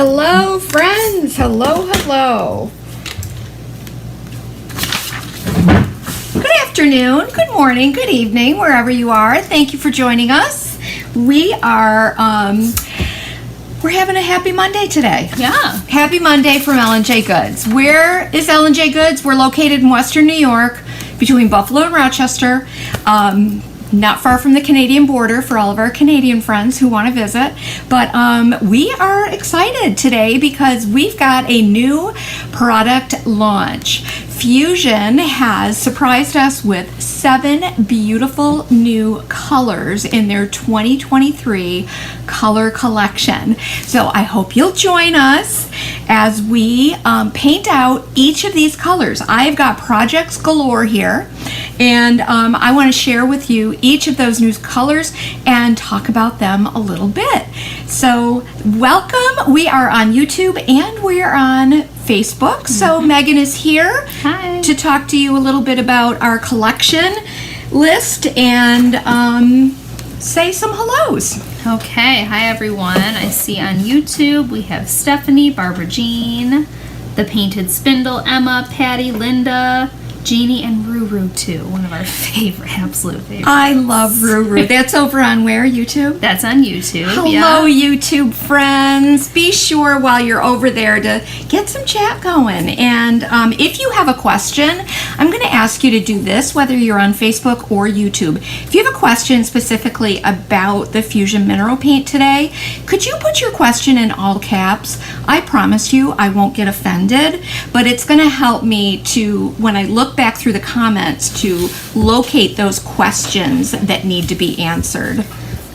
Hello, friends. Hello, hello. Good afternoon, good morning, good evening, wherever you are. Thank you for joining us. We are, we're having a happy Monday today. Yeah. Happy Monday from L&J Goods. Where is L&J Goods? We're located in Western New York, between Buffalo and Rochester. Not far from the Canadian border for all of our Canadian friends who want to visit. But we are excited today because we've got a new product launch. Fusion has surprised us with 7 beautiful new colors in their 2023 color collection. So I hope you'll join us as we paint out each of these colors. I've got projects galore here, and I want to share with you each of those new colors and talk about them a little bit. So welcome. We are on YouTube and we are on Facebook. So Megan is here to talk to you a little bit about our collection list and say some hellos. Okay. Hi, everyone. I see on YouTube we have Stephanie, Barbara Jean, The Painted Spindle, Emma, Patty, Linda, Jeannie, and Ruru too. One of our absolute favorites. I love Ruru. That's over on where? YouTube? That's on YouTube. Hello, YouTube friends. Be sure while you're over there to get some chat going. And if you have a question, I'm going to ask you to do this, whether you're on Facebook or YouTube. If you have a question specifically about the Fusion Mineral Paint today, could you put your question in all caps? I promise you I won't get offended, but it's going to help me to, when I look back through the comments, to locate those questions that need to be answered.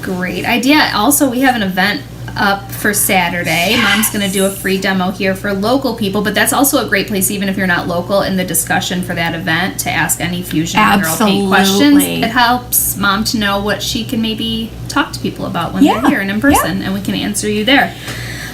Great idea. Also, we have an event up for Saturday. Yes. Mom's going to do a free demo here for local people, but that's also a great place, even if you're not local, in the discussion for that event to ask any Fusion Mineral Paint questions. It helps Mom to know what she can maybe talk to people about when they're here and in person, and we can answer you there.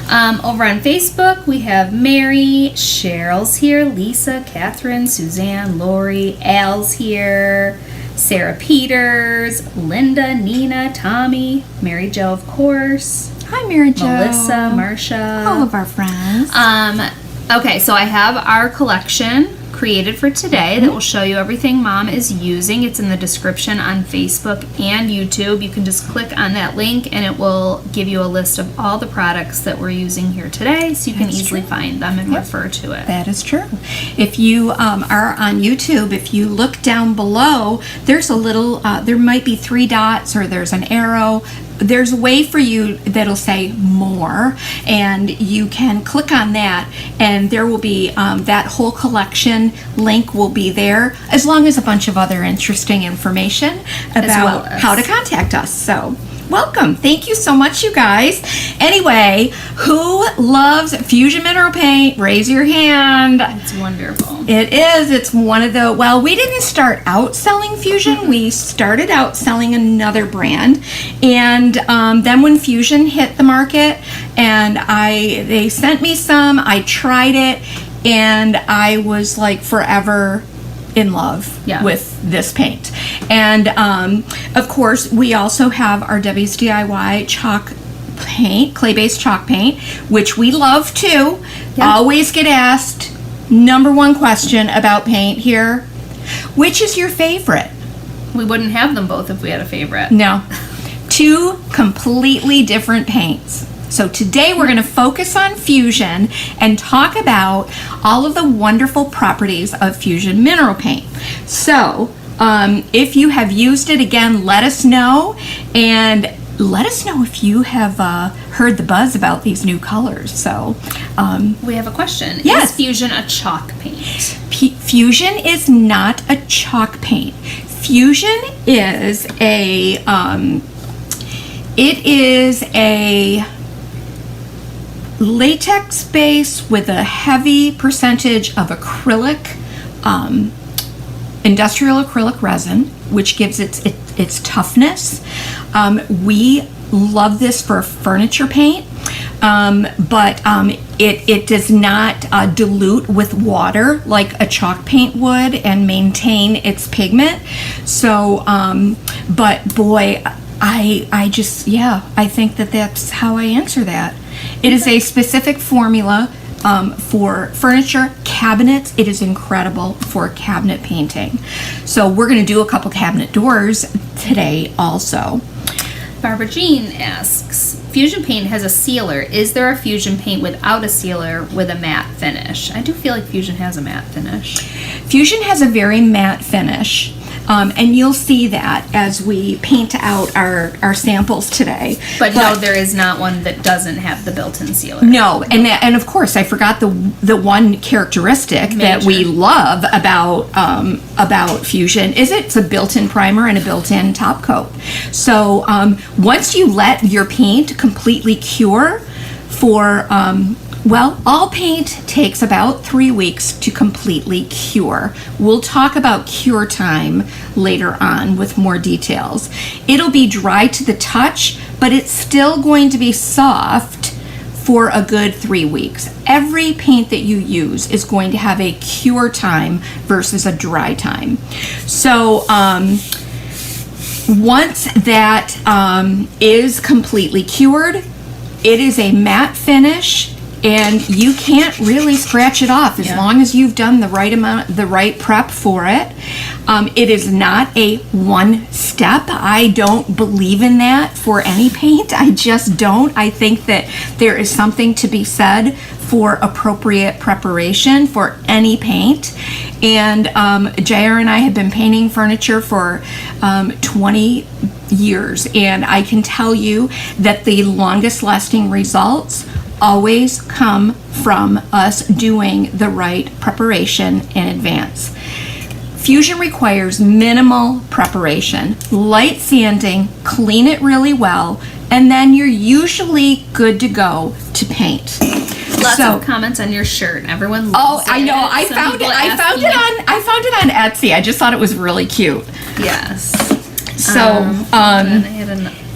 Over on Facebook, we have Mary, Cheryl's here, Lisa, Catherine, Suzanne, Lori, Al's here, Sarah Peters, Linda, Nina, Tommy, Mary Jo, of course. Hi, Mary Jo. Melissa, Marcia. All of our friends. Okay, so I have our collection created for today that will show you everything Mom is using. It's in the description on Facebook and YouTube. You can just click on that link and it will give you a list of all the products that we're using here today, so you can easily find them and refer to it. That is true. If you are on YouTube, if you look down below, there's a little, there might be 3 dots or there's an arrow. There's a way for you that'll say more, and you can click on that and there will be that whole collection link will be there, as long as a bunch of other interesting information about how to contact us. So welcome. Thank you so much, you guys. Anyway, who loves Fusion Mineral Paint? Raise your hand. It's wonderful. It is. It's one of the, well, we didn't start out selling Fusion. We started out selling another brand. And then when Fusion hit the market and they sent me some, I tried it, and I was like forever in love with this paint. And of course, we also have our Debbie's DIY chalk paint, clay-based chalk paint, which we love too. Always get asked, #1 question about paint here: which is your favorite? We wouldn't have them both if we had a favorite. No. 2 completely different paints. So today we're going to focus on Fusion and talk about all of the wonderful properties of Fusion Mineral Paint. So if you have used it, again, let us know, and let us know if you have heard the buzz about these new colors. So we have a question. Yes. Is Fusion a chalk paint? Fusion is not a chalk paint. Fusion is a latex base with a heavy percentage of acrylic, industrial acrylic resin, which gives its toughness. We love this for furniture paint, but it does not dilute with water like a chalk paint would and maintain its pigment. So, but boy, I think that's how I answer that. It is a specific formula for furniture, cabinets. It is incredible for cabinet painting. So we're going to do a couple cabinet doors today also. Barbara Jean asks, Fusion paint has a sealer. Is there a Fusion paint without a sealer with a matte finish? I do feel like Fusion has a matte finish. Fusion has a very matte finish. And you'll see that as we paint out our samples today. But no, there is not one that doesn't have the built-in sealer. No, and of course I forgot the one characteristic that we love about Fusion is it's a built-in primer and a built-in top coat. So once you let your paint completely cure for all paint takes about 3 weeks to completely cure. We'll talk about cure time later on with more details. It'll be dry to the touch, but it's still going to be soft for a good 3 weeks. Every paint that you use is going to have a cure time versus a dry time. So once that is completely cured, it is a matte finish. And you can't really scratch it off as long as you've done the right prep for it. It is not a one step. I don't believe in that for any paint. I just don't. I think that there is something to be said for appropriate preparation for any paint. And JR and I have been painting furniture for 20 years. And I can tell you that the longest lasting results always come from us doing the right preparation in advance. Fusion requires minimal preparation, light sanding, clean it really well, and then you're usually good to go to paint. Lots of comments on your shirt. Everyone loves it. I know. I found it on Etsy. I just thought it was really cute. Yes. So,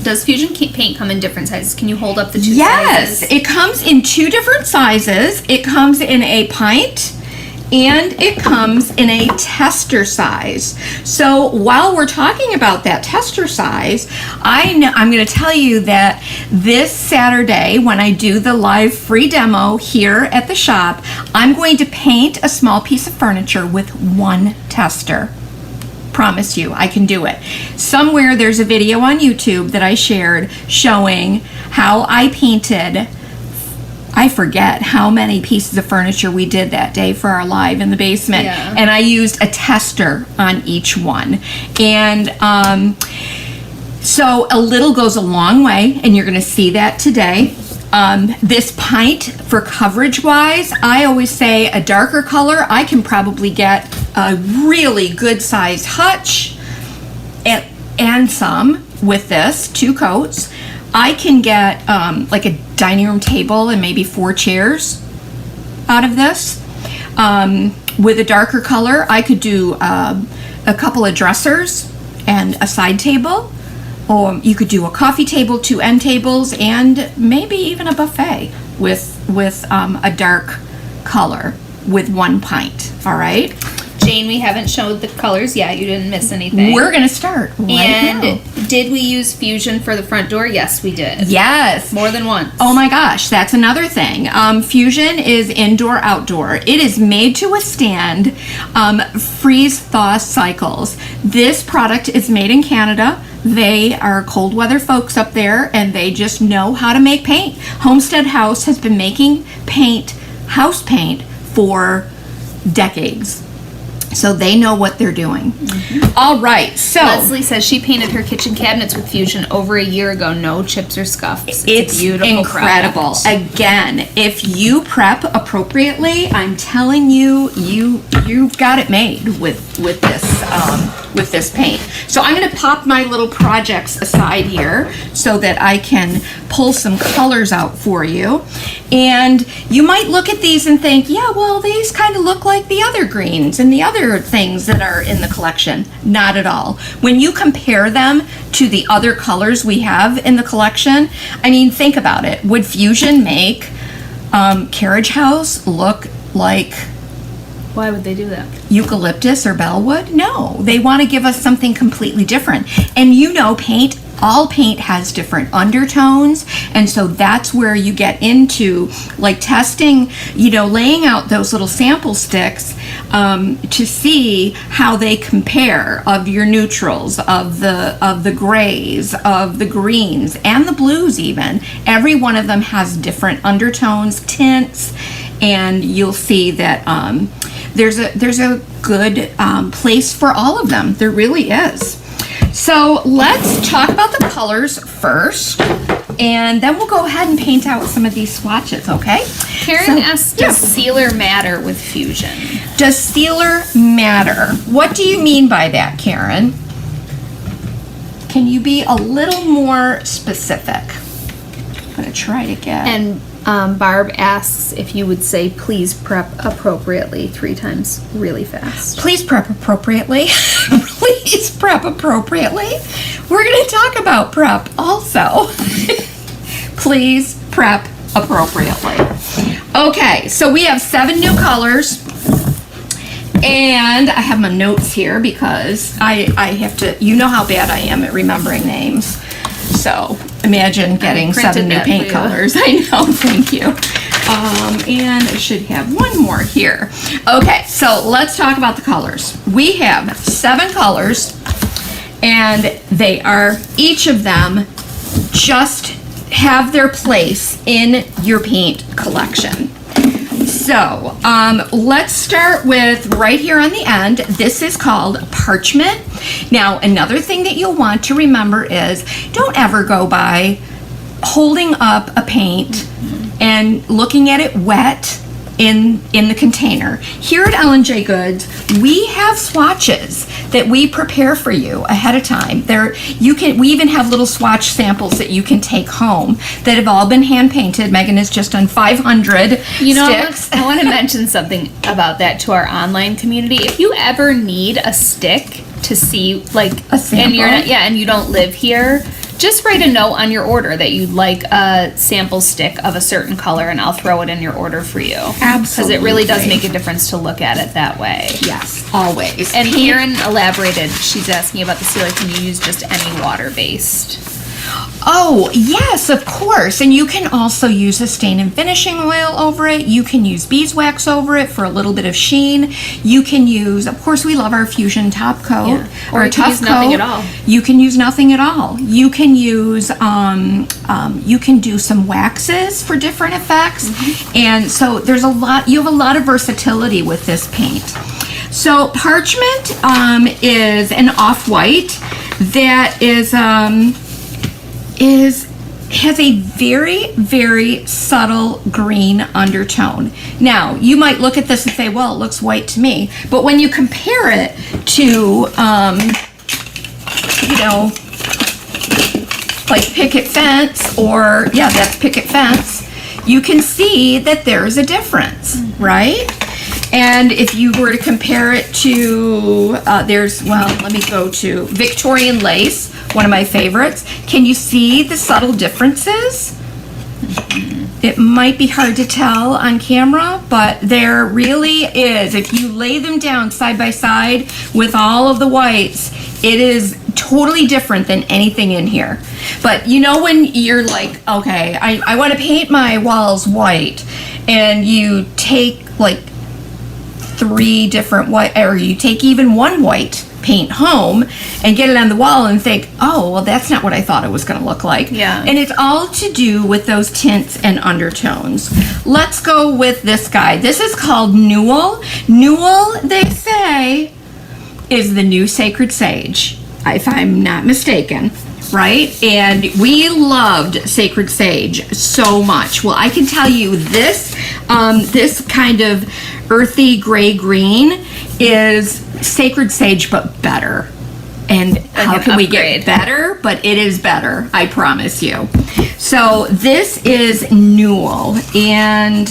does Fusion paint come in different sizes? Can you hold up the two sizes? Yes, it comes in 2 different sizes. It comes in a pint and it comes in a tester size. So while we're talking about that tester size, I'm going to tell you that this Saturday when I do the live free demo here at the shop, I'm going to paint a small piece of furniture with 1 tester. Promise you, I can do it. Somewhere there's a video on YouTube that I shared showing how I painted, I forget how many pieces of furniture we did that day for our live in the basement. Yeah. And I used a tester on each one. And so a little goes a long way, and you're going to see that today. This pint, for coverage wise, I always say a darker color, I can probably get a really good size hutch and some with this, 2 coats. I can get like a dining room table and maybe 4 chairs out of this. With a darker color, I could do a couple of dressers and a side table. Or you could do a coffee table, 2 end tables, and maybe even a buffet with a dark color with 1 pint. All right. Jane, we haven't showed the colors yet. You didn't miss anything. We're gonna start right now. Did we use Fusion for the front door? Yes, we did. Yes. More than once. Oh my gosh, that's another thing. Fusion is indoor, outdoor. It is made to withstand freeze-thaw cycles. This product is made in Canada. They are cold weather folks up there, and they just know how to make paint. Homestead House has been making house paint for decades. So they know what they're doing. Mm-hmm. All right, so Leslie says she painted her kitchen cabinets with Fusion over a year ago. No chips or scuffs. It's a beautiful incredible. Product. Again, if you prep appropriately, I'm telling you, you've got it made with this paint. So I'm going to pop my little projects aside here so that I can pull some colors out for you. And you might look at these and think, yeah, well, these kind of look like the other greens and the other things that are in the collection. Not at all. When you compare them to the other colors we have in the collection, I mean, think about it. Would Fusion make Carriage House look like Why would they do that? eucalyptus or bellwood? No, they want to give us something completely different. And you know, paint all paint has different undertones, and so that's where you get into like testing, laying out those little sample sticks to see how they compare of your neutrals, of the grays, of the greens, and the blues even. Every one of them has different undertones, tints, and you'll see that there's a good place for all of them. There really is. So let's talk about the colors first, and then we'll go ahead and paint out some of these swatches, okay? Karen asked, does sealer matter with Fusion? Does sealer matter? What do you mean by that, Karen? Can you be a little more specific? I'm going to try to get... And Barb asks if you would say, please prep appropriately 3 times really fast. Please prep appropriately. Please prep appropriately. We're going to talk about prep also. Please prep appropriately. Okay, so we have 7 new colors. And I have my notes here because I have to, you know how bad I am at remembering names. So imagine getting 7 new paint colors. I know, thank you. And I should have one more here. Okay, so let's talk about the colors. We have 7 colors, and they are, each of them just have their place in your paint collection. So let's start with right here on the end. This is called Parchment. Now, another thing that you'll want to remember is don't ever go by holding up a paint and looking at it wet in the container. Here at L&J Goods, we have swatches that we prepare for you ahead of time. We even have little swatch samples that you can take home that have all been hand painted. Megan has just done 500 sticks. I want to mention something about that to our online community. If you ever need a stick to see, like a sample, and you don't live here, just write a note on your order that you'd like a sample stick of a certain color, and I'll throw it in your order for you. Absolutely. Because it really does make a difference to look at it that way. Yes, always. And Karen elaborated, she's asking about the sealer, can you use just any water-based? Oh, yes, of course. And you can also use a stain and finishing oil over it. You can use beeswax over it for a little bit of sheen. You can use, of course, we love our Fusion top coat. Yeah. Or you can use nothing at all. You can use nothing at all. You can use, you can do some waxes for different effects. Mm-hmm. And so you have a lot of versatility with this paint. So Parchment is an off-white that has a very, very subtle green undertone. Now, you might look at this and say, well, it looks white to me. But when you compare it to, like picket fence, or, yeah, that's picket fence, you can see that there's a difference, right? And if you were to compare it to, let me go to Victorian lace, one of my favorites. Can you see the subtle differences? Mm-hmm. It might be hard to tell on camera, but there really is. If you lay them down side by side with all of the whites, it is totally different than anything in here. But you know when you're like, okay, I want to paint my walls white, and you take like 3 different white, or you take even one white paint home and get it on the wall and think, oh, well, that's not what I thought it was going to look like. Yeah. And it's all to do with those tints and undertones. Let's go with this guy. This is called Newell. Newell, they say, is the new Sacred Sage, if I'm not mistaken. Right? And we loved Sacred Sage so much. Well, I can tell you this, this kind of earthy gray green is Sacred Sage, but better. And how can we get better? But it is better, I promise you. So this is Newell. And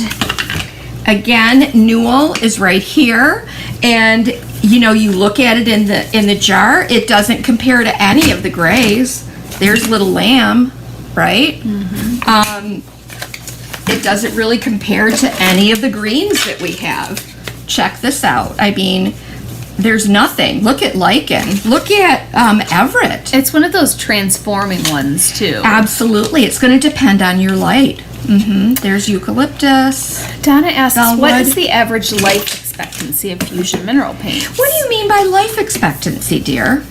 again, Newell is right here. And you look at it in the jar, it doesn't compare to any of the grays. There's Little Lamb, right? Mm-hmm. It doesn't really compare to any of the greens that we have. Check this out. I mean, there's nothing. Look at Lichen. Look at Everett. It's one of those transforming ones, too. Absolutely. It's going to depend on your light. There's eucalyptus. Donna asks, Bellwood. what is the average life expectancy of fusion mineral paints? What do you mean by life expectancy, dear?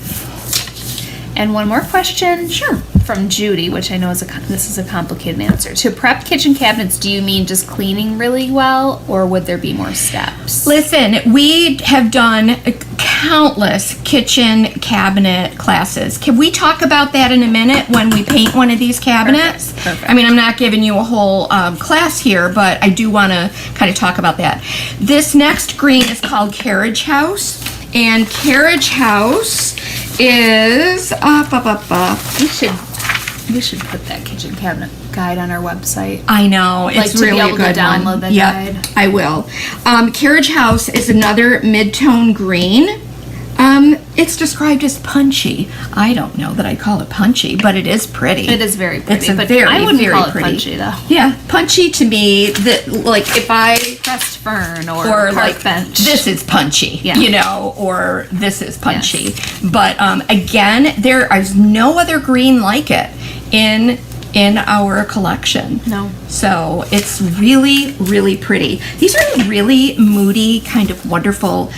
And one more question. Sure. From Judy, which I know this is a complicated answer. To prep kitchen cabinets, do you mean just cleaning really well, or would there be more steps? Listen, we have done countless kitchen cabinet classes. Can we talk about that in a minute when we paint one of these cabinets? Perfect. I mean, I'm not giving you a whole class here, but I do want to kind of talk about that. This next green is called Carriage House, and Carriage House is We should put that kitchen cabinet guide on our website. I know, it's to really be a able good to download one. the Yep, guide. I will. Carriage House is another mid-tone green. It's described as punchy. I don't know that I call it punchy, but it is pretty. It is very pretty. It's a but very, I wouldn't very call it pretty. punchy, though. Yeah, punchy to me. That like if I Pressed fern or or park like bench. this is punchy, Yeah. you know, or this is punchy. But again, there is no other green like it in our collection. No. So it's really, really pretty. These are really moody, kind of wonderful,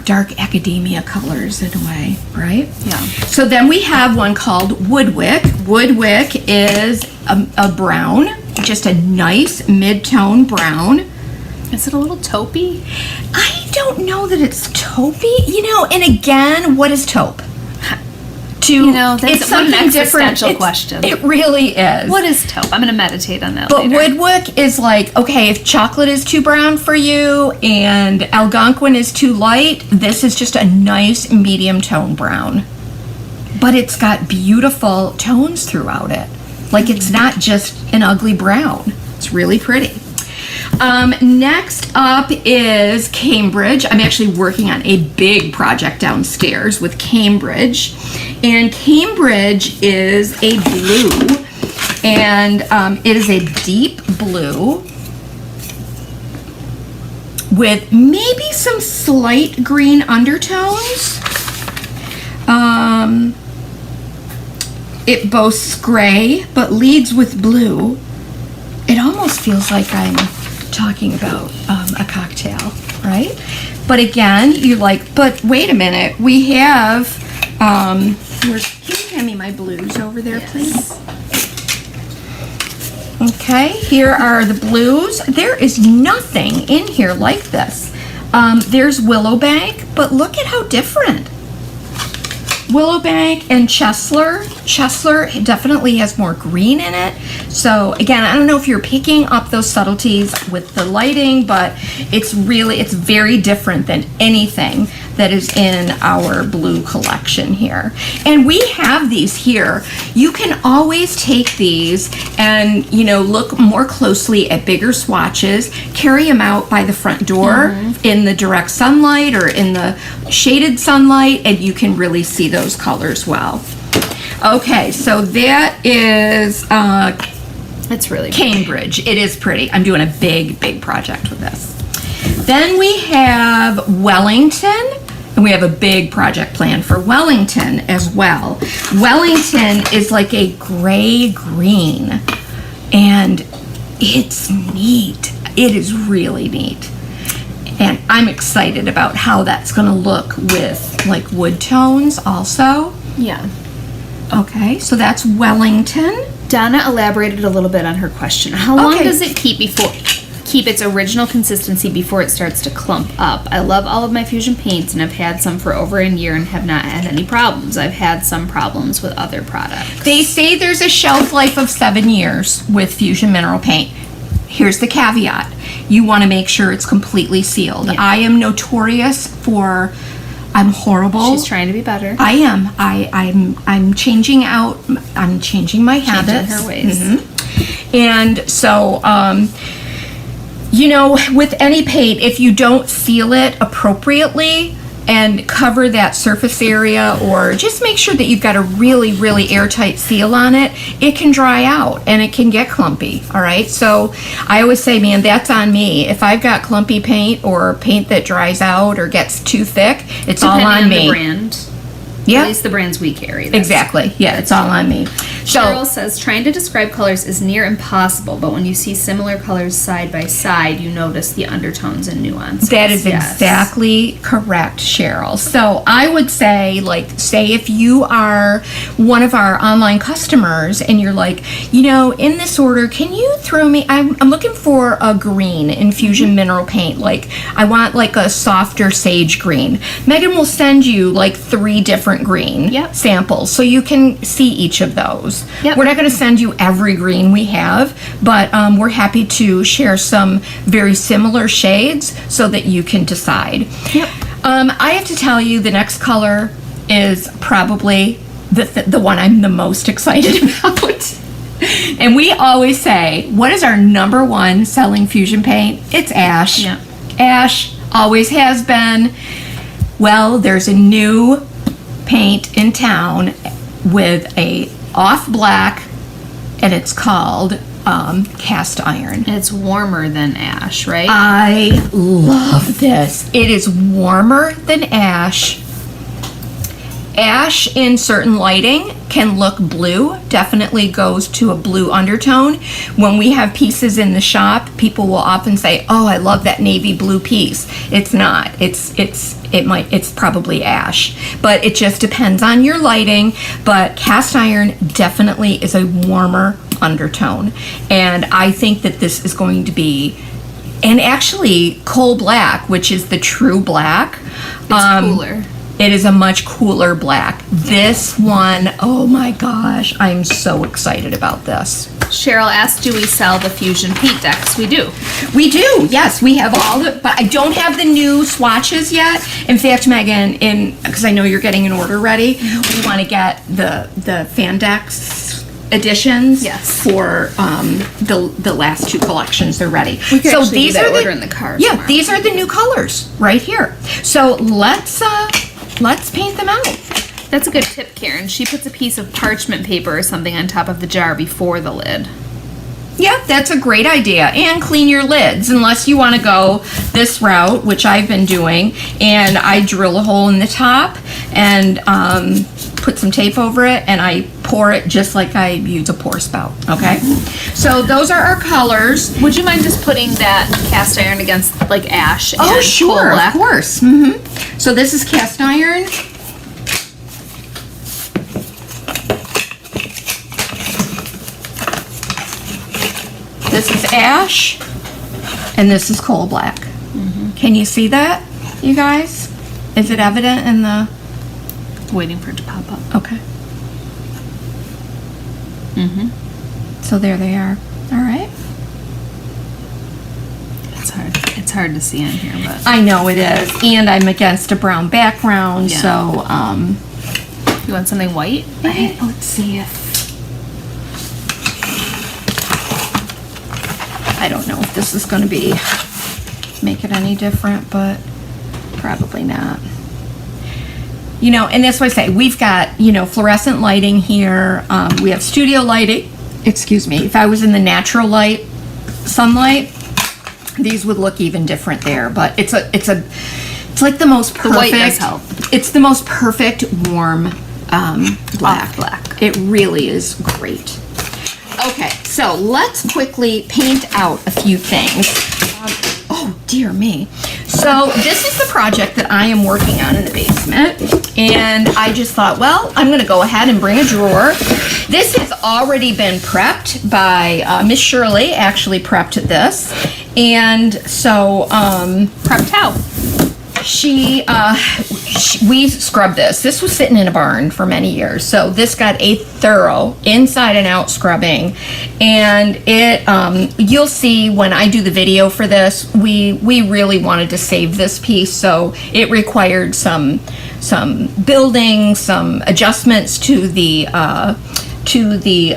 dark academia colors in a way, right? Yeah. So then we have one called Woodwick. Woodwick is a brown, just a nice mid-tone brown. Is it a little taupey? I don't know that it's taupey, you know, and again, what is taupe? That's it's something an different. existential question. It really is. What is taupe? I'm going to meditate on that But later. Woodwick is like, okay, if chocolate is too brown for you and Algonquin is too light, this is just a nice medium tone brown. But it's got beautiful tones throughout it. Like it's not just an ugly brown. It's really pretty. Next up is Cambridge. I'm actually working on a big project downstairs with Cambridge. And Cambridge is a blue. And it is a deep blue with maybe some slight green undertones. It boasts gray, but leads with blue. It almost feels like I'm talking about a cocktail, right? But again, you're like, but wait a minute, we have, can you hand me my blues over there, please? Okay, here are the blues. There is nothing in here like this. There's Willowbank, but look at how different. Willowbank and Chesler. Chesler definitely has more green in it. So again, I don't know if you're picking up those subtleties with the lighting, but it's very different than anything that is in our blue collection here. And we have these here. You can always take these and, look more closely at bigger swatches, carry them out by the front door in the direct sunlight or in the shaded sunlight, and you can really see those colors well. Okay, so that is It's really Cambridge. It is pretty. I'm doing a big project with this. Then we have Wellington, and we have a big project plan for Wellington as well. Wellington is like a gray-green, and it's neat. It is really neat. And I'm excited about how that's going to look with like wood tones also. Yeah. Okay, so that's Wellington. Donna elaborated a little bit on her question. How long does it keep its original consistency before it starts to clump up? I love all of my fusion paints and I've had some for over a year and have not had any problems. I've had some problems with other products. They say there's a shelf life of 7 years with fusion mineral paint. Here's the caveat. You want to make sure it's completely sealed. Yeah. I am notorious for, I'm horrible. She's trying to be better. I am. I'm changing out. I'm changing my habits. Changing her ways. And so, with any paint, if you don't seal it appropriately, and cover that surface area, or just make sure that you've got a really, really airtight seal on it, it can dry out and it can get clumpy, all right? So I always say, man, that's on me. If I've got clumpy paint or paint that dries out or gets too thick, it's all on me. Depending on the brand. Yeah. At least the brands we carry. Exactly. Yeah, it's all on me. Cheryl says, trying to describe colors is near impossible, but when you see similar colors side by side, you notice the undertones and nuances. That is exactly correct, Cheryl. So I would say, like, say if you are one of our online customers and you're like, you know, in this order, can you throw me, I'm looking for a green infusion mineral paint. Like, I want like a softer sage green. Megan will send you like 3 different green samples so you can see each of those. We're not going to send you every green we have, but we're happy to share some very similar shades so that you can decide. I have to tell you, the next color is probably the one I'm the most excited about. And we always say, what is our number 1 selling fusion paint? It's ash. Ash always has been. Well, there's a new paint in town with a off black, and it's called cast iron. It's warmer than ash, right? I love this. It is warmer than ash. Ash in certain lighting can look blue, definitely goes to a blue undertone. When we have pieces in the shop, people will often say, oh, I love that navy blue piece. It's not. It's probably ash, but it just depends on your lighting. But cast iron definitely is a warmer undertone, and I think that this is going to be, and actually coal black, which is the true black, it's cooler. It is a much cooler black. This one, oh my gosh, I'm so excited about this. Cheryl asked, do we sell the Fusion paint decks? We do. We do, yes. We have all the, but I don't have the new swatches yet. In fact, Megan, because I know you're getting an order ready, we want to get the fan decks editions for the last 2 collections. They're ready. We can so these are order in the car. Yeah, tomorrow. These are the new colors right here. So let's paint them out. That's a good tip, Karen. She puts a piece of parchment paper or something on top of the jar before the lid. Yeah, that's a great idea. And clean your lids, unless you want to go this route, which I've been doing. And I drill a hole in the top and put some tape over it, and I pour it just like I use a pour spout, okay? So those are our colors. Would you mind just putting that cast iron against like ash and coal black? Of course. So this is cast iron. This is ash, and this is coal black. Can you see that, you guys? Is it evident in the... Waiting for it to pop up. Okay. So there they are. All right. It's hard to see in here, but... I know it is, and I'm against a brown background, so... You want something white? Let's see if... I don't know if this is going to make it any different, but probably not. You know, and that's why I say we've got, you know, fluorescent lighting here. We have studio lighting. Excuse me. If I was in the natural light, sunlight, these would look even different there. But it's like the most perfect. The white does help. It's the most perfect warm black. Black. It really is great. Okay, so let's quickly paint out a few things. Oh, dear me. So this is the project that I am working on in the basement, and I just thought, well, I'm going to go ahead and bring a drawer. This has already been prepped by Miss Shirley, actually prepped this, and so... Prepped how? We scrubbed this. This was sitting in a barn for many years, so this got a thorough inside and out scrubbing, and it you'll see when I do the video for this, we really wanted to save this piece, so it required some building, some adjustments to the to the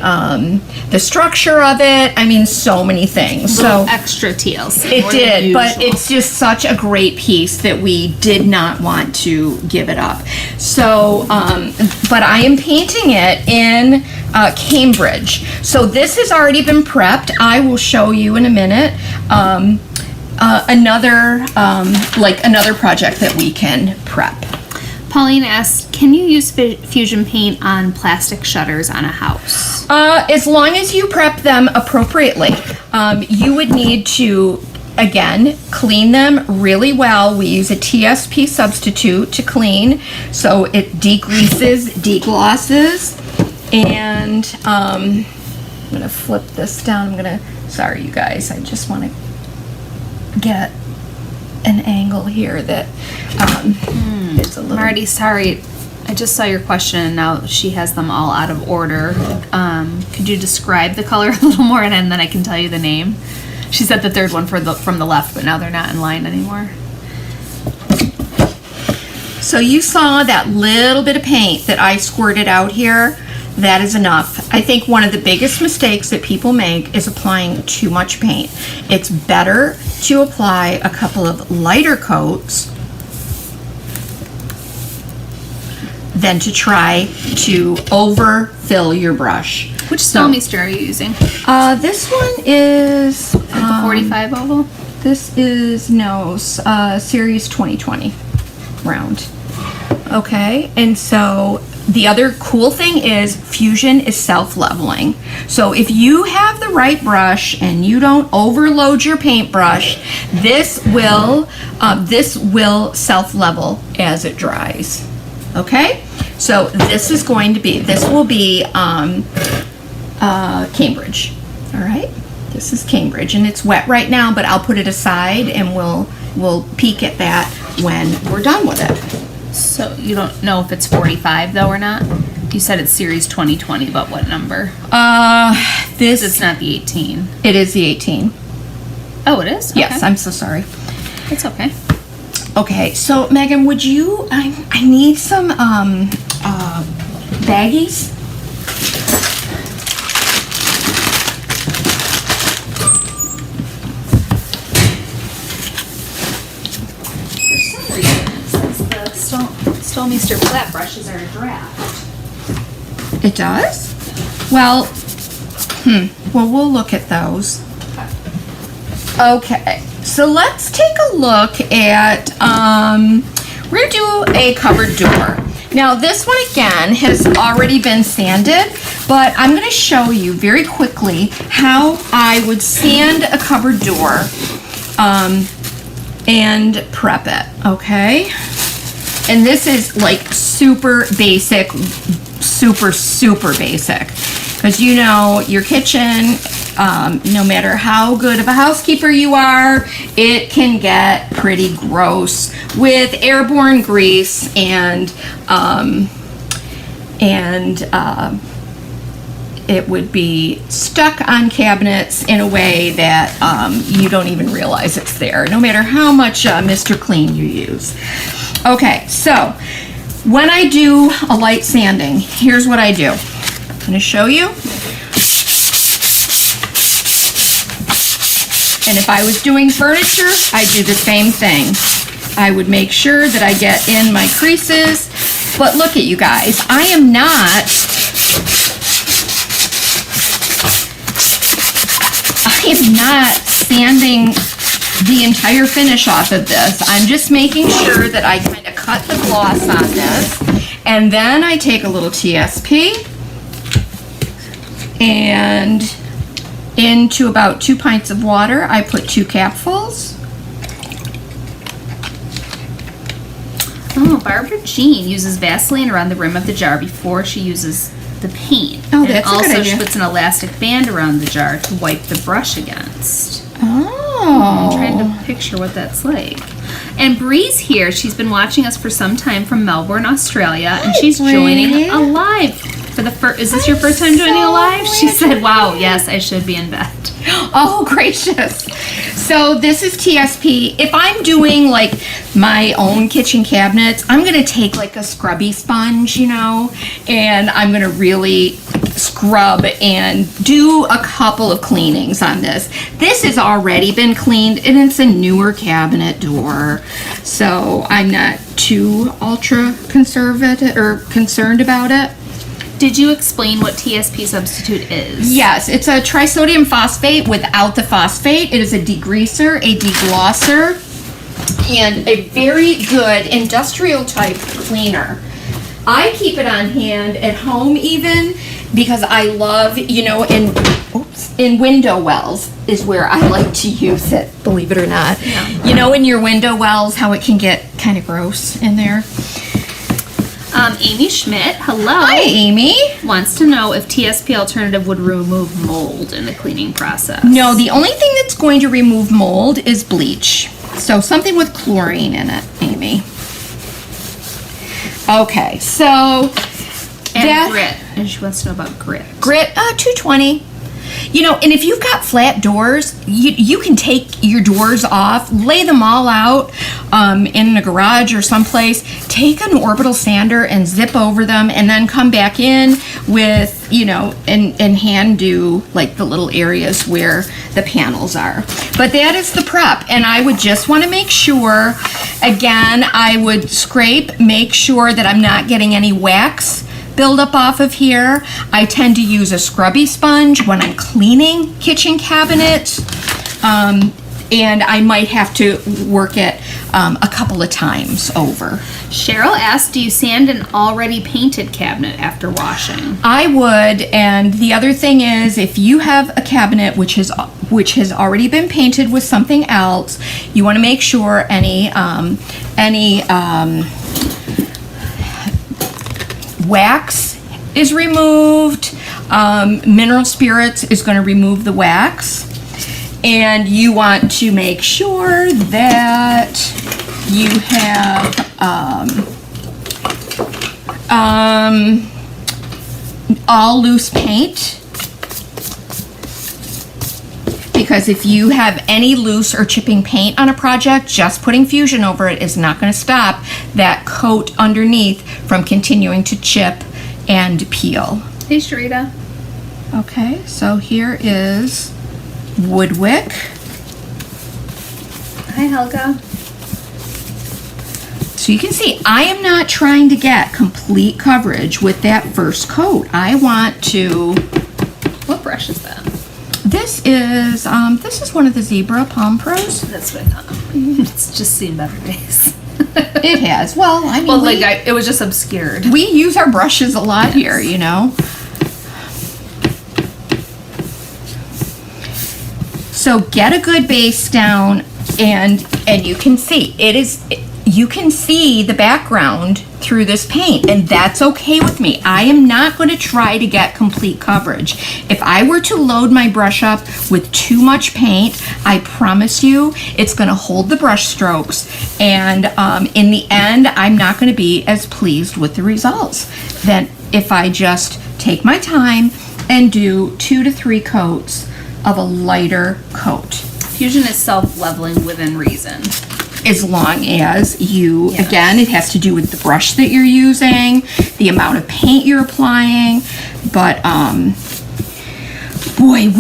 structure of it. I mean, so many things. Little extra TLC. It did, but it's just such a great piece that we did not want to give it up. So, but I am painting it in Cambridge. So this has already been prepped. I will show you in a minute another project that we can prep. Pauline asked, can you use fusion paint on plastic shutters on a house? As long as you prep them appropriately. You would need to, again, clean them really well. We use a TSP substitute to clean, so it degreases, deglosses, and I'm gonna flip this down. Sorry you guys, I just want to get an angle here that is a little... Marty, sorry, I just saw your question and now she has them all out of order. Could you describe the color a little more and then I can tell you the name? She said the third one from the left, but now they're not in line anymore. So you saw that little bit of paint that I squirted out here. That is enough. I think one of the biggest mistakes that people make is applying too much paint. It's better to apply a couple of lighter coats than to try to overfill your brush. Which Stolmeester are you using? This one is The 45 oval? This is Series 2020 round. Okay, and so the other cool thing is Fusion is self-leveling. So if you have the right brush and you don't overload your paintbrush, this will self-level as it dries. Okay, so this will be Cambridge. All right, this is Cambridge, and it's wet right now, but I'll put it aside and we'll peek at that when we're done with it. So you don't know if it's 45 though or not? You said it's Series 2020, but what number? It's not the 18. It is the 18. Oh, it is? Okay. Yes, I'm so sorry. It's okay. Okay, so Megan, would you? I need some baggies. For some reason, it says the Stolmeester flat brushes are a draft. It does? Well, well, we'll look at those. Okay, so let's take a look at, we're gonna do a cupboard door. Now this one again has already been sanded, but I'm gonna show you very quickly how I would sand a cupboard door and prep it, okay? And this is like super basic, super basic. Because you know, your kitchen, no matter how good of a housekeeper you are, it can get pretty gross with airborne grease and it would be stuck on cabinets in a way that you don't even realize it's there, no matter how much Mr. Clean you use. Okay, so when I do a light sanding, here's what I do. I'm going to show you. And if I was doing furniture, I'd do the same thing. I would make sure that I get in my creases. But look at you guys, I am not sanding the entire finish off of this. I'm just making sure that I kind of cut the gloss on this. And then I take a little TSP and into about 2 pints of water, I put 2 capfuls. Oh, Barbara Jean uses Vaseline around the rim of the jar before she uses the paint. Oh, that's a good idea. Also, she puts an elastic band around the jar to wipe the brush against. Oh. I'm trying to picture what that's like. And Bree's here. She's been watching us for some time from Melbourne, Australia, and she's joining a live for the first. Is this your first time joining a live? She said, "Wow, yes, I should be in bed." Oh, gracious. So this is TSP. If I'm doing like my own kitchen cabinets, I'm going to take like a scrubby sponge, you know, and I'm going to really scrub and do a couple of cleanings on this. This has already been cleaned, and it's a newer cabinet door, so I'm not too ultra conservative or concerned about it. Did you explain what TSP substitute is? Yes, it's a trisodium phosphate without the phosphate. It is a degreaser, a deglosser, and a very good industrial type cleaner. I keep it on hand at home even because I love, in window wells is where I like to use it, believe it or not. Yeah. In your window wells, how it can get kind of gross in there. Amy Schmidt, hello. Hi, Amy. Wants to know if TSP alternative would remove mold in the cleaning process. No, the only thing that's going to remove mold is bleach. So something with chlorine in it, Amy. Okay, so and grit. And she wants to know about grit. Grit, 220. And if you've got flat doors, you can take your doors off, lay them all out in a garage or someplace, take an orbital sander and zip over them, and then come back in with, and hand do like the little areas where the panels are. But that is the prep, and I would just want to make sure, again, I would scrape, make sure that I'm not getting any wax buildup off of here. I tend to use a scrubby sponge when I'm cleaning kitchen cabinets, and I might have to work it a couple of times over. Cheryl asked, do you sand an already painted cabinet after washing? I would, and the other thing is, if you have a cabinet which has already been painted with something else, you want to make sure any wax is removed. Mineral spirits is going to remove the wax, and you want to make sure that you have all loose paint, because if you have any loose or chipping paint on a project, just putting Fusion over it is not going to stop that coat underneath from continuing to chip and peel. Hey, Sharita. Okay, so here is Woodwick. Hi, Helga. So you can see, I am not trying to get complete coverage with that first coat. I want to... What brush is that? This is one of the Zebra Palm Pros. That's what I thought. It's just seen better days. It has. Well, I mean, it was just obscured. We use our brushes a lot here, So get a good base down, and you can see you can see the background through this paint, and that's okay with me. I am not going to try to get complete coverage. If I were to load my brush up with too much paint, I promise you it's going to hold the brush strokes, and in the end, I'm not going to be as pleased with the results than if I just take my time and do 2 to 3 coats of a lighter coat. Fusion is self-leveling within reason. As long as you, again, it has to do with the brush that you're using, the amount of paint you're applying, but, boy,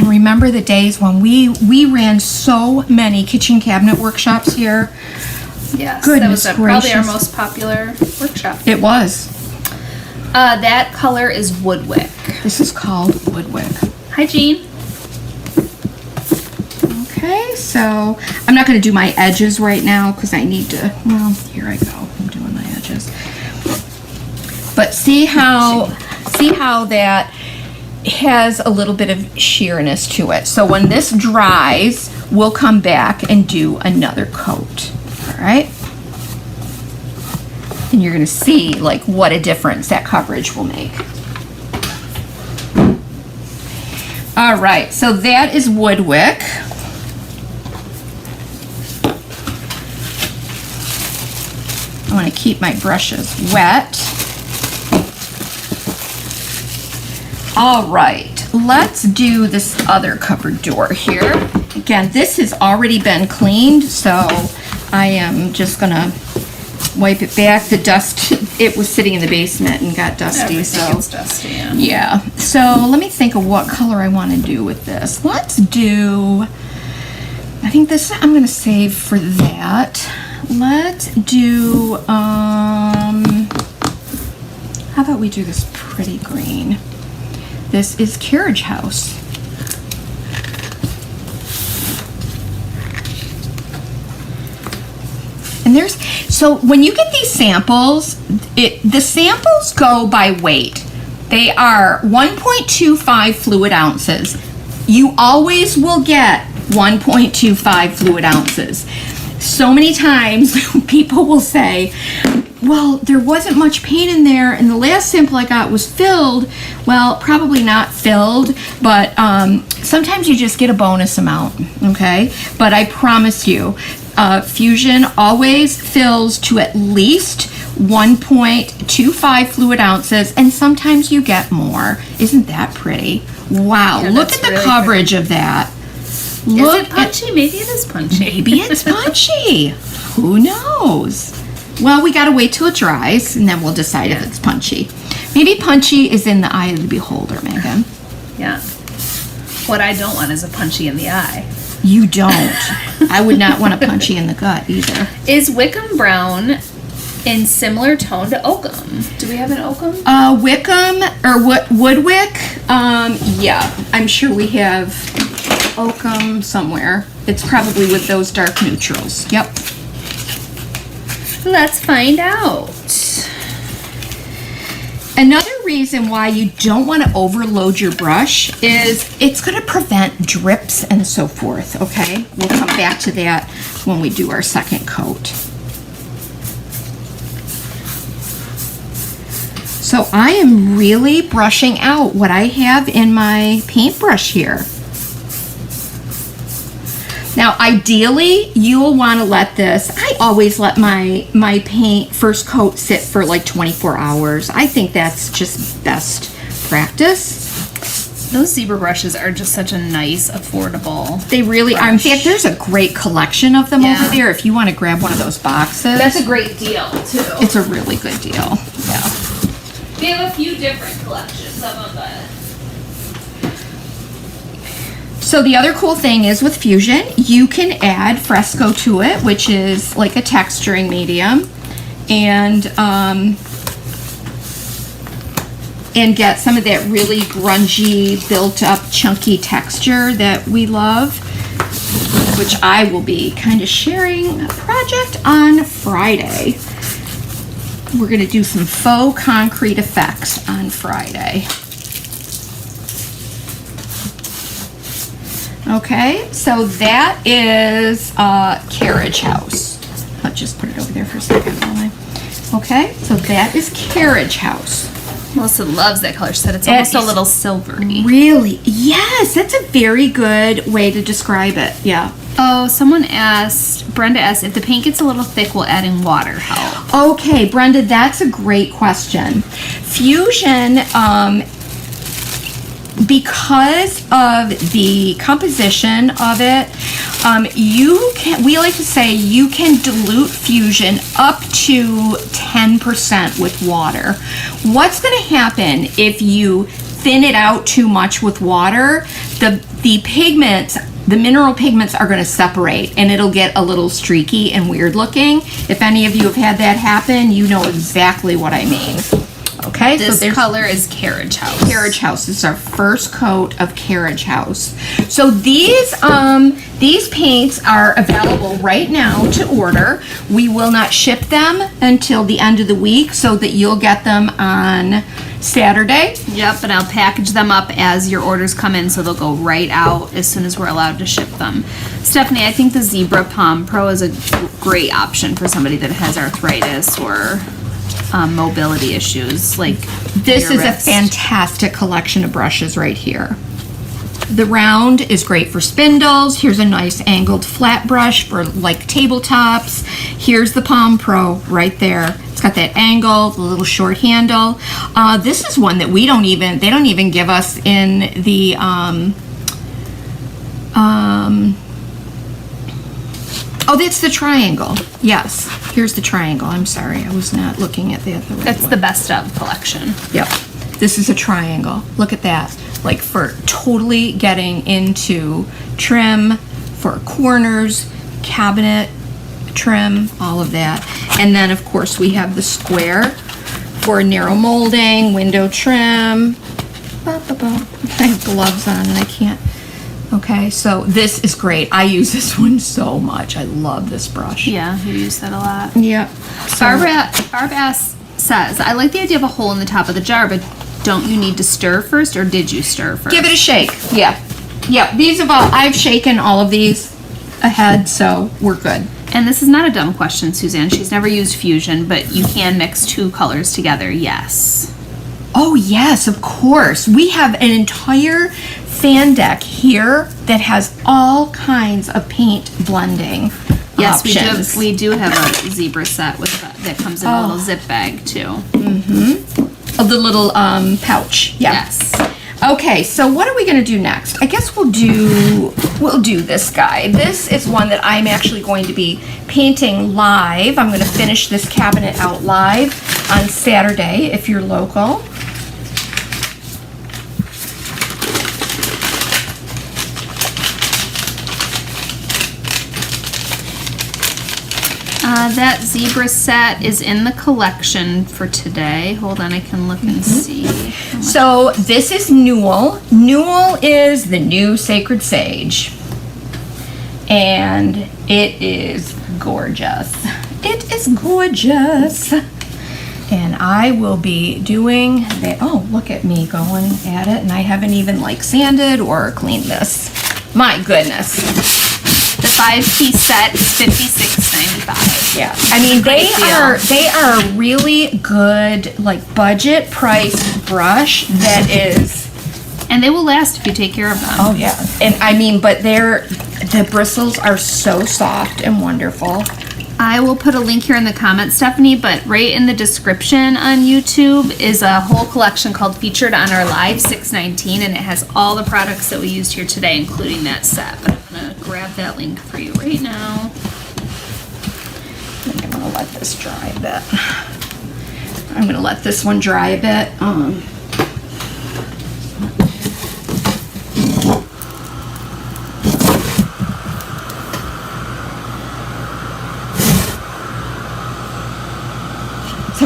remember the days when we ran so many kitchen cabinet workshops here? Yes, Goodness that was gracious. Probably our most popular workshop. It was. That color is Woodwick. This is called Woodwick. Hi, Jean. Okay, so I'm not going to do my edges right now because I need to, well, here I go. I'm doing my edges. But see how that has a little bit of sheerness to it. So when this dries, we'll come back and do another coat. All right? And you're going to see like what a difference that coverage will make. All right, so that is Woodwick. I want to keep my brushes wet. All right, let's do this other cupboard door here. Again, this has already been cleaned, so I am just gonna wipe it back. The dust, it was sitting in the basement and got dusty. Everything is dusty, yeah. Yeah. So let me think of what color I want to do with this. Let's do, I think this I'm going to save for that. Let's do, how about we do this pretty green? This is Carriage House. And so when you get these samples, the samples go by weight. They are 1.25 fluid ounces. You always will get 1.25 fluid ounces. So many times people will say, well, there wasn't much paint in there and the last sample I got was filled. Well, probably not filled, but sometimes you just get a bonus amount, okay? But I promise you, Fusion always fills to at least 1.25 fluid ounces, and sometimes you get more. Isn't that pretty? Wow, Yeah, look at the really coverage of that. Is it punchy? Maybe it is punchy. Maybe it's punchy. Who knows? Well, we gotta wait till it dries, and then we'll decide if it's punchy. Maybe punchy is in the eye of the beholder, Megan. Yeah. What I don't want is a punchy in the eye. You don't. I would not want a punchy in the gut either. Is Wickham Brown in similar tone to Oakham? Do we have an Oakham? Wickham, or Woodwick, yeah. I'm sure we have Oakham somewhere. It's probably with those dark neutrals. Yep. Let's find out. Another reason why you don't want to overload your brush is it's going to prevent drips and so forth, okay? We'll come back to that when we do our second coat. So I am really brushing out what I have in my paintbrush here. Now, ideally, you'll want to let this, I always let my paint first coat sit for like 24 hours. I think that's just best practice. Those zebra brushes are just such a nice, affordable. They really are. In fact, there's a great collection of them over there if you want to grab one of those boxes. That's a great deal, too. It's a really good deal. Yeah. We have a few different collections of them, but... So the other cool thing is with Fusion, you can add Fresco to it, which is like a texturing medium, and get some of that really grungy, built-up, chunky texture that we love, which I will be kind of sharing a project on Friday. We're going to do some faux concrete effects on Friday. Okay, so that is Carriage House. I'll just put it over there for a second. Okay, so that is Carriage House. Melissa loves that color. She said it's almost a little silvery. Really? Yes, that's a very good way to describe it. Yeah. Oh, Brenda asked, if the paint gets a little thick, will adding water help? Okay, Brenda, that's a great question. Fusion, because of the composition of it, we like to say you can dilute Fusion up to 10% with water. What's going to happen if you thin it out too much with water? The pigments, the mineral pigments are going to separate and it'll get a little streaky and weird looking. If any of you have had that happen, you know exactly what I mean. Okay, this color is Carriage House. Carriage House. This is our first coat of Carriage House. So these paints are available right now to order. We will not ship them until the end of the week so that you'll get them on Saturday. Yep, and I'll package them up as your orders come in so they'll go right out as soon as we're allowed to ship them. Stephanie, I think the Zebra Palm Pro is a great option for somebody that has arthritis or mobility issues, like this is a fantastic collection of brushes right here. The round is great for spindles. Here's a nice angled flat brush for like tabletops. Here's the Palm Pro right there. It's got that angle, the little short handle. This is one that they don't even give us in the oh, that's the triangle. Yes. Here's the triangle. I'm sorry, I was not looking at the other one. That's the best of collection. Yep. This is a triangle. Look at that. Like for totally getting into trim for corners, cabinet trim, all of that. And then of course we have the square for narrow molding, window trim. I have gloves on and I can't. Okay, so this is great. I use this one so much. I love this brush. Yeah, you use that a lot. Yep. Barb says, I like the idea of a hole in the top of the jar, but don't you need to stir first, or did you stir first? Give it a shake. Yeah. Yeah, these have all, I've shaken all of these ahead, so we're good. And this is not a dumb question, Suzanne. She's never used Fusion, but you can mix two colors together, yes. Oh yes, of course. We have an entire fan deck here that has all kinds of paint blending Yes, options. we do have a zebra set with that comes in a little zip bag too. Of the little pouch. Yeah. Yes. Okay, so what are we gonna do next? I guess we'll do this guy. This is one that I'm actually going to be painting live. I'm gonna finish this cabinet out live on Saturday if you're local. That zebra set is in the collection for today. Hold on, I can look and see. So this is Newell. Newell is the new Sacred Sage. And it is gorgeous. It is gorgeous. And I will be doing that. Oh, look at me going at it. And I haven't even like sanded or cleaned this. My goodness. The 5-piece set is $56.95. Yeah, I mean Great deal. they are a really good like budget price brush that is. And they will last if you take care of them. Oh yeah, and I mean, but the bristles are so soft and wonderful. I will put a link here in the comments, Stephanie, but right in the description on YouTube is a whole collection called Featured on Our Live $6.19, and it has all the products that we used here today, including that set. But I'm gonna grab that link for you right now. I think I'm gonna let this dry a bit. I'm gonna let this one dry a bit.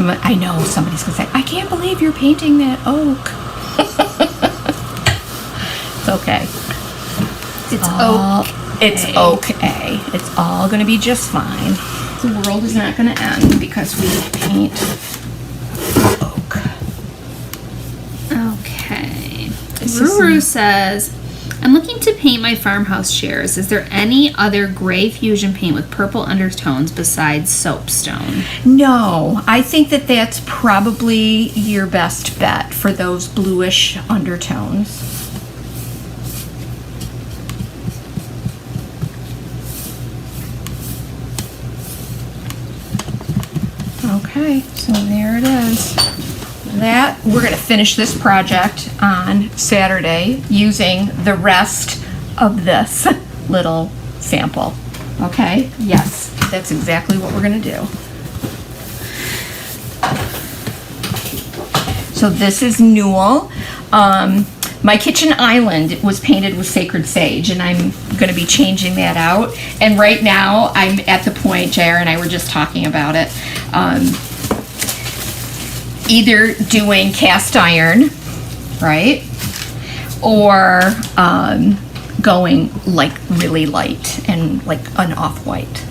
I know somebody's gonna say, I can't believe you're painting that oak. It's okay. It's oak. It's okay. It's all gonna be just fine. The world is not gonna end because we paint oak. Okay. Ruru says, I'm looking to paint my farmhouse chairs. Is there any other gray fusion paint with purple undertones besides soapstone? No, I think that that's probably your best bet for those bluish undertones. Okay, so there it is. That we're going to finish this project on Saturday using the rest of this little sample. Okay? Yes, that's exactly what we're going to do. So this is Newell. My kitchen island was painted with Sacred Sage, and I'm going to be changing that out. And right now, I'm at the point, JR and I were just talking about it, either doing cast iron, right, or going like really light and like an off-white.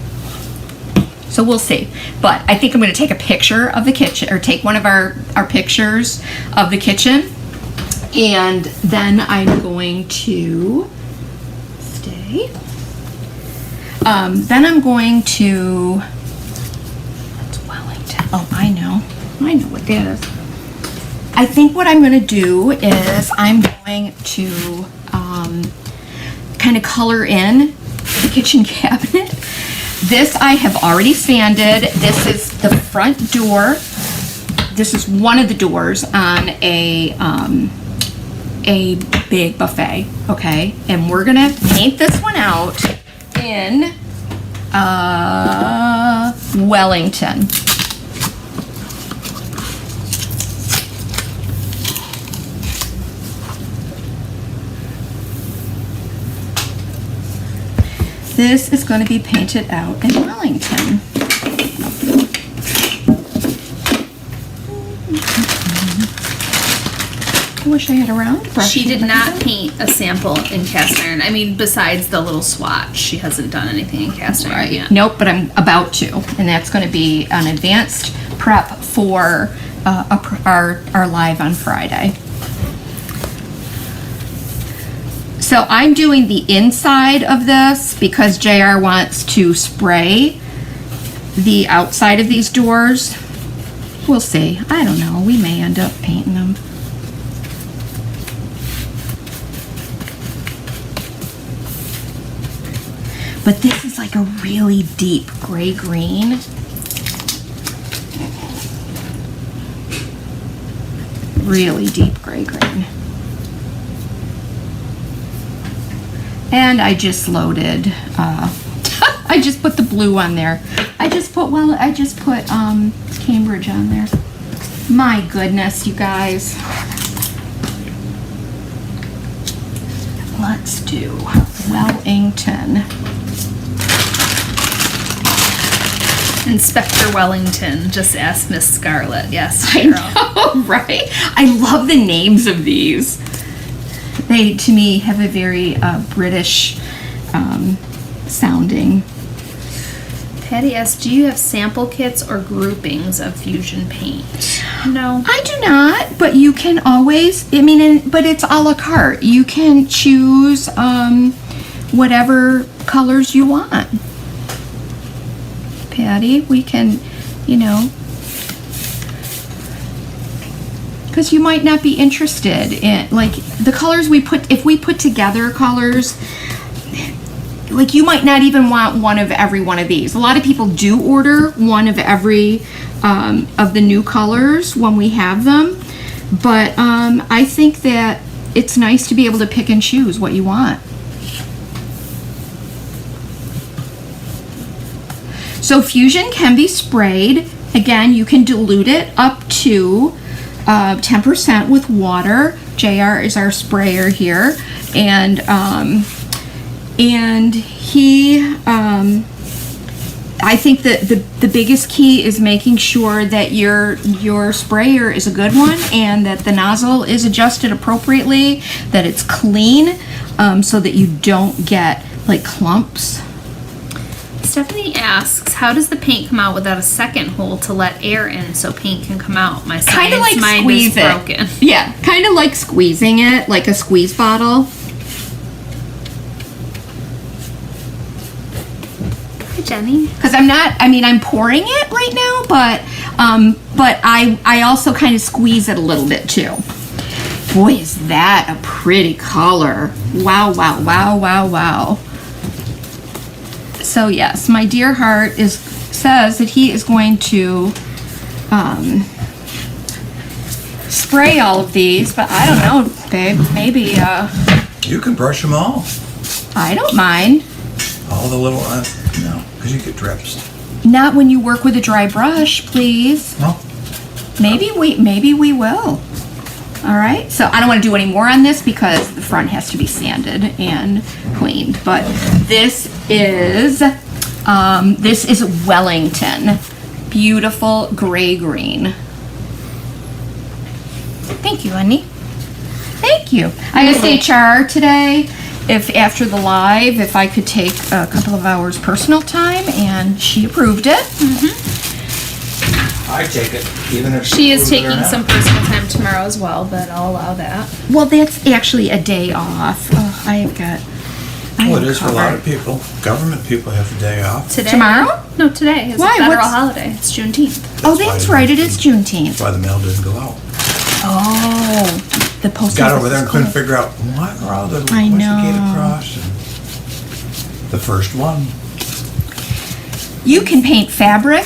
So we'll see. But I think I'm going to take a picture of the kitchen, or take one of our pictures of the kitchen, and then I'm going to stay. Then I'm going to, that's Wellington. Oh, I know what that is. I think what I'm going to do is I'm going to kind of color in the kitchen cabinet. This I have already sanded. This is the front door. This is one of the doors on a big buffet, okay? And we're gonna paint this one out in Wellington. This is going to be painted out in Wellington. I wish I had a round brush. She did not paint a sample in cast iron. I mean, besides the little swatch, she hasn't done anything in cast iron yet. Nope, but I'm about to, and that's going to be an advanced prep for our live on Friday. So I'm doing the inside of this because JR wants to spray the outside of these doors. We'll see. I don't know. We may end up painting them. But this is like a really deep gray green. Really deep gray green. And I just loaded, I just put the blue on there. I just put Cambridge on there. My goodness, you guys. Let's do Wellington. Inspector Wellington, just ask Miss Scarlett. Yes, Cheryl. I know, right? I love the names of these. They, to me, have a very British sounding. Patty asks, do you have sample kits or groupings of Fusion paint? No. I do not, but you can always, but it's a la carte. You can choose whatever colors you want. Patty, we can, because you might not be interested in, like, the colors if we put together colors, like, you might not even want one of every one of these. A lot of people do order one of every of the new colors when we have them, but I think that it's nice to be able to pick and choose what you want. So Fusion can be sprayed. Again, you can dilute it up to 10% with water. JR is our sprayer here, and he, I think that the biggest key is making sure that your sprayer is a good one and that the nozzle is adjusted appropriately, that it's clean, so that you don't get like clumps. Stephanie asks, how does the paint come out without a second hole to let air in so paint can come out? My science mind is broken. Yeah, kind of like squeezing it, like a squeeze bottle. Hi, Jenny. Because I'm pouring it right now, but I also kind of squeeze it a little bit too. Boy, is that a pretty color. Wow, wow, wow, wow, wow. So yes, my dear heart says that he is going to spray all of these, but I don't know, babe. Maybe you can brush them all. I don't mind. All the little no, because you get drips. Not when you work with a dry brush, please. Well, maybe we will. All right. So I don't want to do any more on this because the front has to be sanded and cleaned. But this is Wellington. Beautiful gray green. Thank you, honey. Thank you. I asked HR today if after the live, if I could take a couple of hours personal time, and she approved it. I take it, even if she is taking some personal time tomorrow as well, but I'll allow that. Well, that's actually a day off. Oh, it is for a lot of people. Government people have a day off. Today? Tomorrow? No, today. It's Why? a federal holiday. It's Juneteenth. Oh, that's right. It is Juneteenth. That's why the mail didn't go out. Oh, the post office. Got over there and couldn't figure out what or all the what's the gate across. And the first one. You can paint fabric,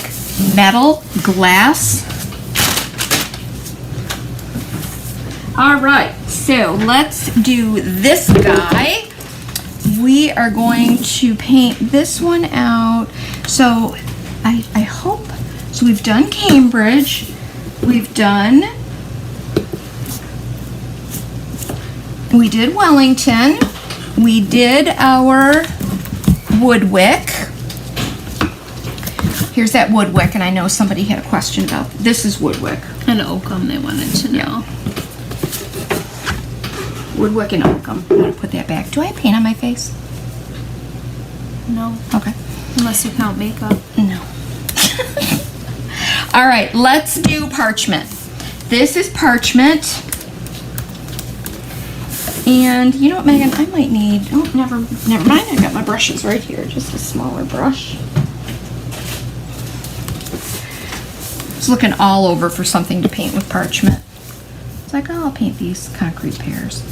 metal, glass. All right, so let's do this guy. We are going to paint this one out. So I hope. So we've done Cambridge. We did Wellington. We did our Woodwick. Here's that Woodwick, and I know somebody had a question about this. Is Woodwick. And Oakham, they wanted to know. Yeah. Woodwick and Oakham. I'm gonna put that back. Do I have paint on my face? No. Okay. Unless you count makeup. No. All right, let's do Parchment. This is Parchment. And you know what, Megan? I might need, oh, never mind. I got my brushes right here. Just a smaller brush. I was looking all over for something to paint with Parchment. It's like, oh, I'll paint these concrete pears.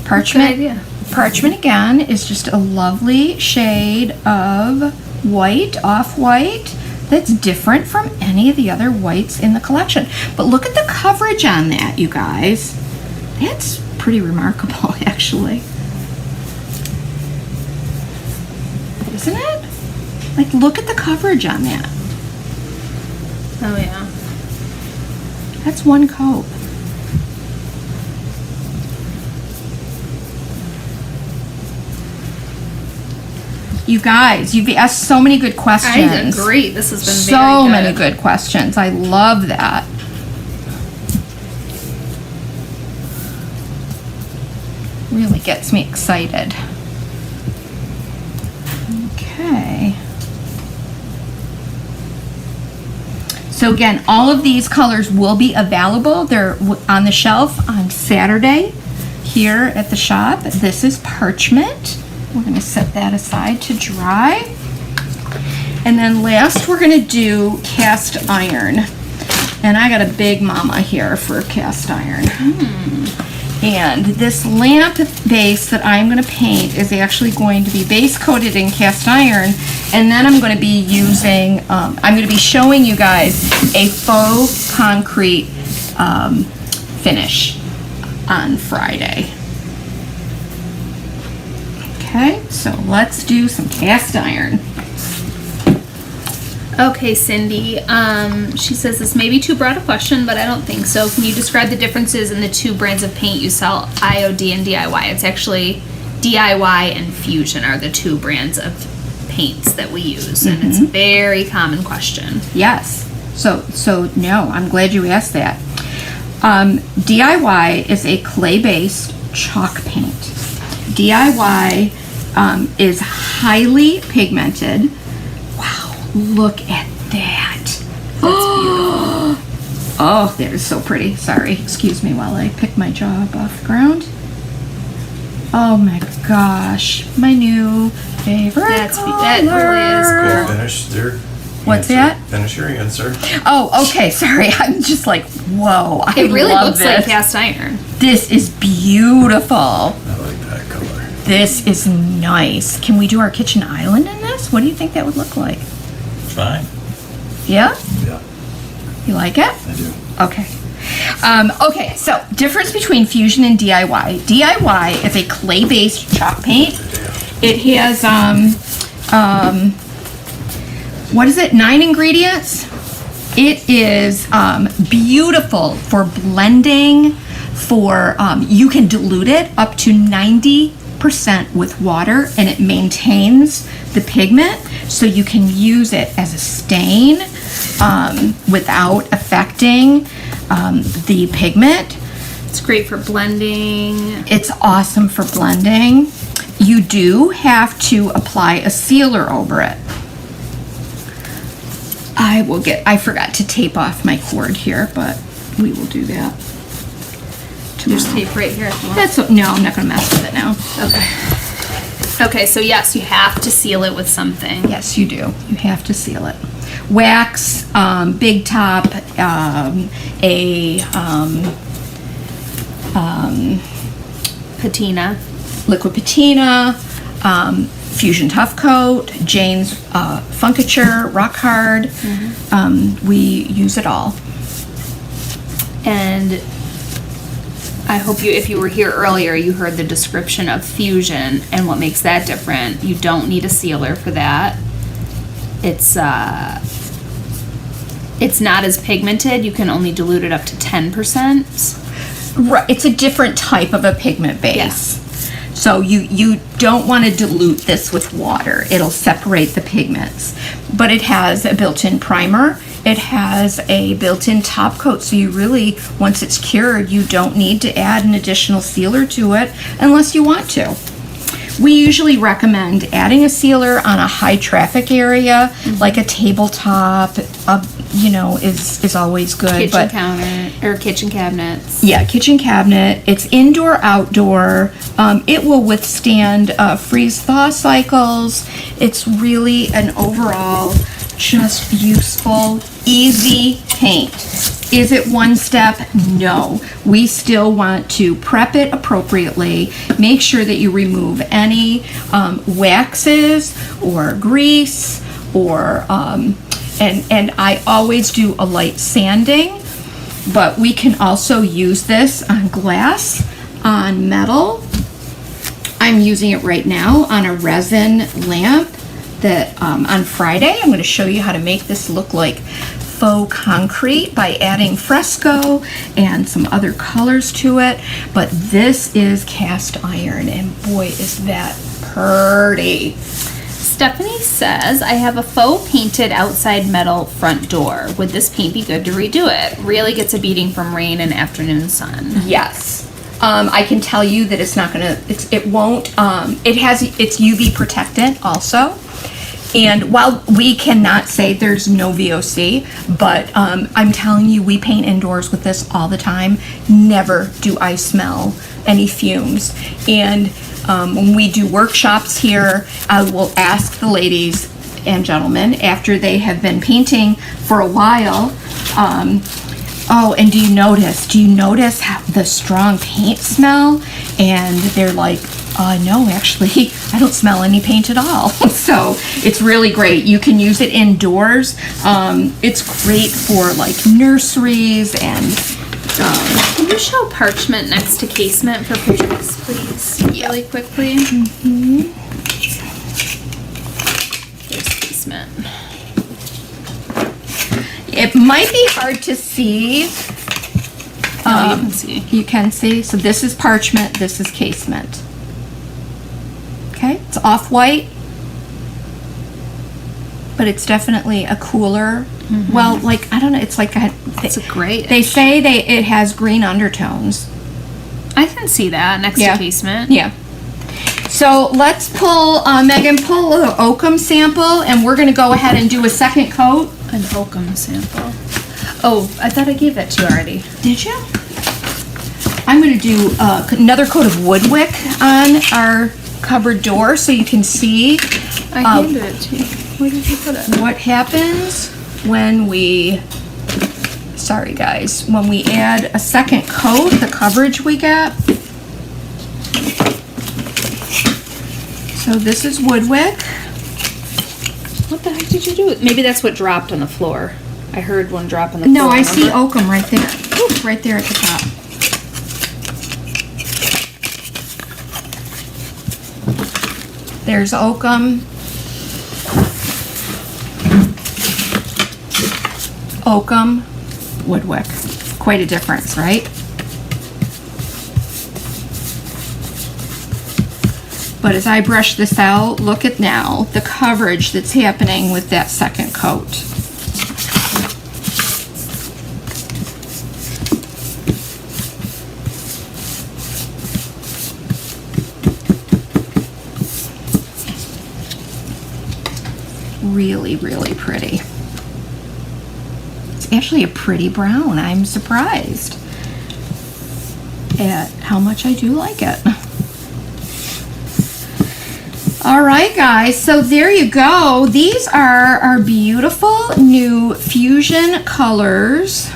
Parchment. Good idea. Parchment again is just a lovely shade of white, off-white, that's different from any of the other whites in the collection. But look at the coverage on that, you guys. That's pretty remarkable, actually. Isn't it? Like, look at the coverage on that. Oh, yeah. That's one coat. You guys, you've asked so many good questions. I agree. This has been so very good. many good questions. I love that. Really gets me excited. Okay. So again, all of these colors will be available. They're on the shelf on Saturday here at the shop. This is Parchment. We're going to set that aside to dry. And then last we're going to do cast iron. And I got a big mama here for cast iron. And this lamp base that I'm going to paint is actually going to be base coated in cast iron. And then I'm going to be using, I'm going to be showing you guys a faux concrete finish on Friday. Okay, so let's do some cast iron. Okay, Cindy. She says this may be too broad a question, but I don't think so. Can you describe the differences in the two brands of paint you sell, IOD and DIY? It's actually DIY and Fusion are the two brands of paints that we use, and it's a very common question. Yes. So no, I'm glad you asked that. DIY is a clay-based chalk paint. DIY is highly pigmented. Wow, look at that. That's beautiful. Oh, that is so pretty. Sorry, excuse me while I pick my jaw up off the ground. Oh my gosh, my new favorite color. That really is cool. Finish their What's answer. that? Finish your answer. Oh, okay, sorry. I'm just like, whoa, I It really love looks this. like cast iron. This is beautiful. I like that color. This is nice. Can we do our kitchen island in this? What do you think that would look like? Fine. Yeah? Yeah, You like it? I do. Okay. Okay, so difference between Fusion and DIY. DIY is a clay-based chalk paint. It has, what is it, 9 ingredients? It is beautiful for blending, for, you can dilute it up to 90% with water and it maintains the pigment, so you can use it as a stain without affecting the pigment. It's great for blending. It's awesome for blending. You do have to apply a sealer over it. I forgot to tape off my cord here, but we will do that. There's tape right here if you want. No, I'm not gonna mess with it now. Okay, so yes, you have to seal it with something. Yes, you do. You have to seal it. Wax, Big Top, Patina. liquid patina, Fusion Tough Coat, Jane's Funkature, Rock Hard. We use it all. And I hope if you were here earlier, you heard the description of Fusion and what makes that different. You don't need a sealer for that. it's not as pigmented. You can only dilute it up to 10%. Right, it's a different type of a pigment base. Yeah. So you don't want to dilute this with water. It'll separate the pigments. But it has a built-in primer. It has a built-in top coat. So you really, once it's cured, you don't need to add an additional sealer to it unless you want to. We usually recommend adding a sealer on a high traffic area, like a tabletop, is always good. Kitchen counter or kitchen cabinets. Yeah, kitchen cabinet. It's indoor, outdoor. It will withstand freeze-thaw cycles. It's really an overall just useful, easy paint. Is it one step? No. We still want to prep it appropriately. Make sure that you remove any waxes or grease or and I always do a light sanding, but we can also use this on glass, on metal. I'm using it right now on a resin lamp that on Friday I'm going to show you how to make this look like faux concrete by adding fresco and some other colors to it. But this is cast iron, and boy is that pretty. Stephanie says, I have a faux painted outside metal front door. Would this paint be good to redo it? Really gets a beating from rain and afternoon sun. Yes. I can tell you that it's not gonna, it won't, it's UV protectant also. And while we cannot say there's no VOC, but I'm telling you, we paint indoors with this all the time. Never do I smell any fumes. And when we do workshops here, I will ask the ladies and gentlemen, after they have been painting for a while, oh, and do you notice how the strong paint smell? And they're like, no, actually, I don't smell any paint at all. So it's really great. You can use it indoors. It's great for like nurseries and... Can you show Parchment next to casement for pictures, please? Yeah. Really quickly. Mm-hmm. There's casement. It might be hard to see. You can see. You can see. So this is Parchment, this is casement. Okay, it's off-white, but it's definitely a cooler, well, like, I don't know, it's like it's a great. They say it has green undertones. I can see that next to casement. Yeah. So let's pull, Megan, pull a oakum sample, and we're going to go ahead and do a second coat. An oakum sample. Oh, I thought I gave that to you already. Did you? I'm going to do another coat of Woodwick on our cupboard door so you can see I handed it to you. Where did you put it? What happens when we, sorry guys, when we add a second coat, the coverage we get. So this is Woodwick. What the heck did you do? Maybe that's what dropped on the floor. I heard one drop on the floor. No, I see oakum right there. Ooh, right there at the top. There's oakum. Oakum, Woodwick. Quite a difference, right? But as I brush this out, look at now the coverage that's happening with that second coat. Really, really pretty. It's actually a pretty brown. I'm surprised at how much I do like it. All right, guys, so there you go. These are our beautiful new fusion colors.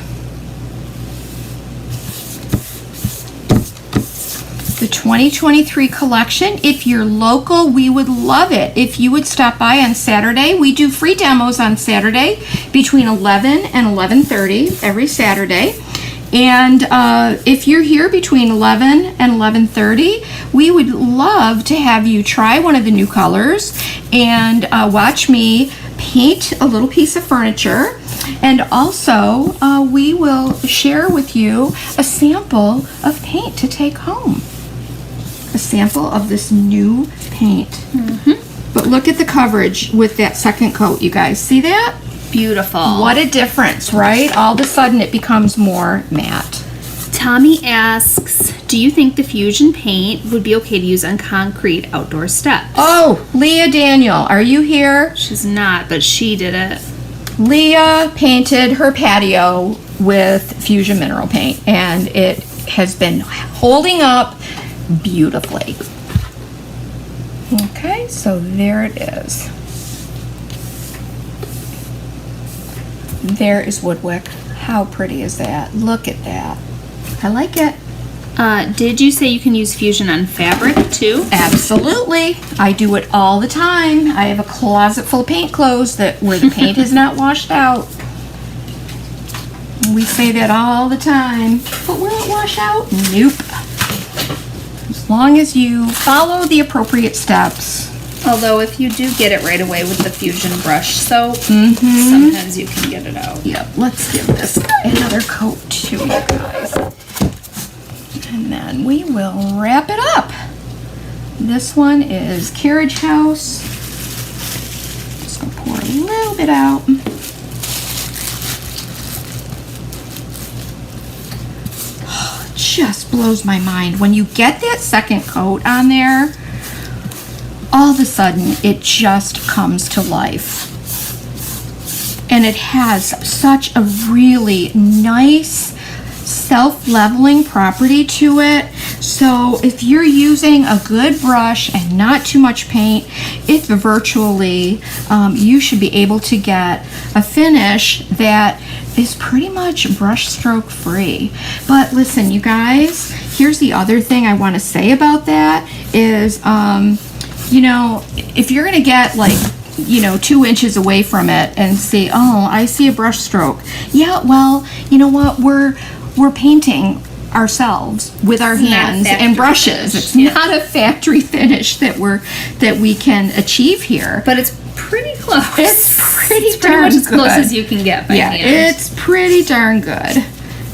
The 2023 collection. If you're local, we would love it if you would stop by on Saturday. We do free demos on Saturday between 11 and 11:30 every Saturday. And if you're here between 11 and 11:30, we would love to have you try one of the new colors and watch me paint a little piece of furniture, and also we will share with you a sample of paint to take home. A sample of this new paint. But look at the coverage with that second coat, you guys. See that? Beautiful. What a difference, right? All of a sudden it becomes more matte. Tommy asks, do you think the Fusion paint would be okay to use on concrete outdoor steps? Oh, Leah Daniel, are you here? She's not, but she did it. Leah painted her patio with Fusion mineral paint, and it has been holding up beautifully. Okay, so there it is. There is Woodwick. How pretty is that? Look at that. I like it. Did you say you can use Fusion on fabric too? Absolutely. I do it all the time. I have a closet full of paint clothes where the paint is not washed out. We say that all the time. But will it wash out? Nope. As long as you follow the appropriate steps. Although if you do get it right away with the Fusion brush soap, sometimes you can get it out. Yep, let's give this another coat too, you guys. And then we will wrap it up. This one is Carriage House. Just gonna pour a little bit out. Oh, it just blows my mind. When you get that second coat on there, all of a sudden it just comes to life. And it has such a really nice self-leveling property to it. So if you're using a good brush and not too much paint, it's virtually, you should be able to get a finish that is pretty much brush stroke free. But listen, you guys, here's the other thing I want to say about that is, you know, if you're going to get like, 2 inches away from it and say, oh, I see a brush stroke. Yeah, well, you know what? We're painting ourselves with our hands and brushes. It's not a factory finish that we can achieve here. But it's pretty close. It's pretty It's pretty much as close as you can get by hand. It's pretty darn good.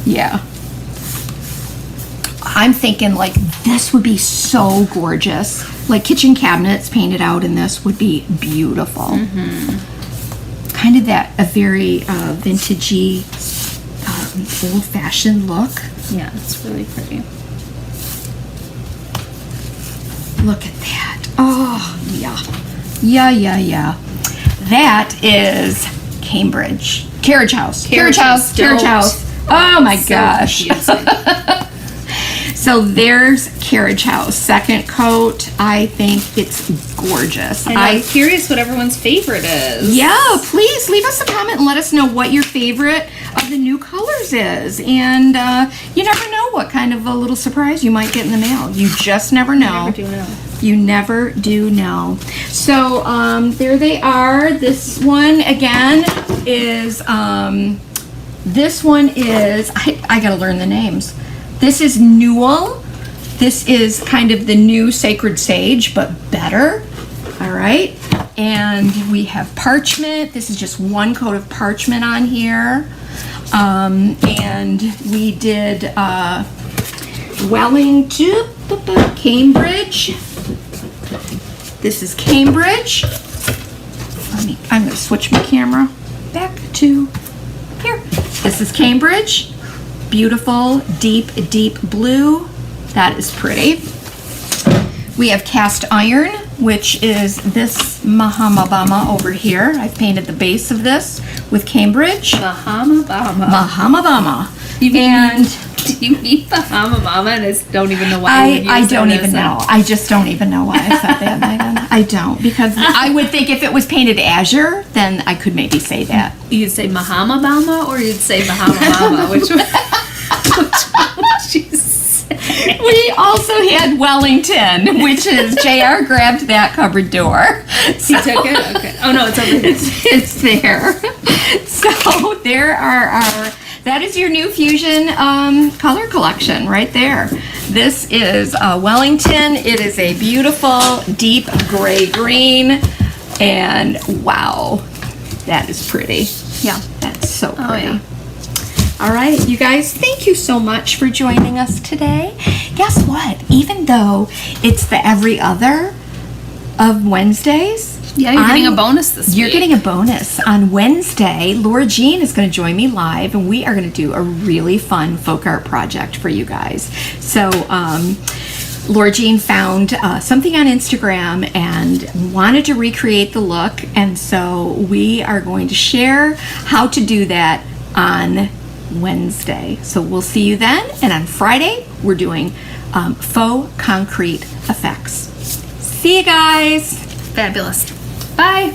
Yeah. I'm thinking like this would be so gorgeous. Like kitchen cabinets painted out in this would be beautiful. Kind of a very vintagey, old-fashioned look. Yeah, it's really pretty. Look at that. Oh, yeah. Yeah. That is Cambridge. Carriage House. Carriage House. Oh my gosh. So there's Carriage House. Second coat. I think it's gorgeous. And I'm curious what everyone's favorite is. Yeah, please leave us a comment and let us know what your favorite of the new colors is. And you never know what kind of a little surprise you might get in the mail. You just never know. You never do know. You never do know. So there they are. This one again is, I gotta learn the names. This is Newell. This is kind of the new Sacred Sage, but better. All right. And we have Parchment. This is just one coat of Parchment on here. And we did Wellington, Cambridge. This is Cambridge. I'm going to switch my camera back to here. This is Cambridge. Beautiful, deep blue. That is pretty. We have Cast Iron, which is this Mahamabama over here. I've painted the base of this with Cambridge. Mahamabama. Do you mean Mahamabama? And I don't even know why. I don't even know. I just don't even know why I said that, Megan. I don't, because I would think if it was painted azure, then I could maybe say that. You'd say Mahamabama or you'd say Mahamabama? Which one would you say? We also had Wellington, which is JR grabbed that cupboard door. He took it? Okay. Oh no, it's over here. It's there. So there are that is your new Fusion color collection right there. This is Wellington. It is a beautiful deep gray green, and wow, That is pretty. Yeah. That's so pretty. Oh, yeah. All right, you guys, thank you so much for joining us today. Guess what? Even though it's the every other of Wednesdays, Yeah, you're getting a bonus this week. You're getting a bonus. On Wednesday, Laura Jean is going to join me live, and we are going to do a really fun folk art project for you guys. So, Laura Jean found something on Instagram and wanted to recreate the look, and so we are going to share how to do that on Wednesday. So we'll see you then, and on Friday, we're doing faux concrete effects. See you guys! Fabulous. Bye.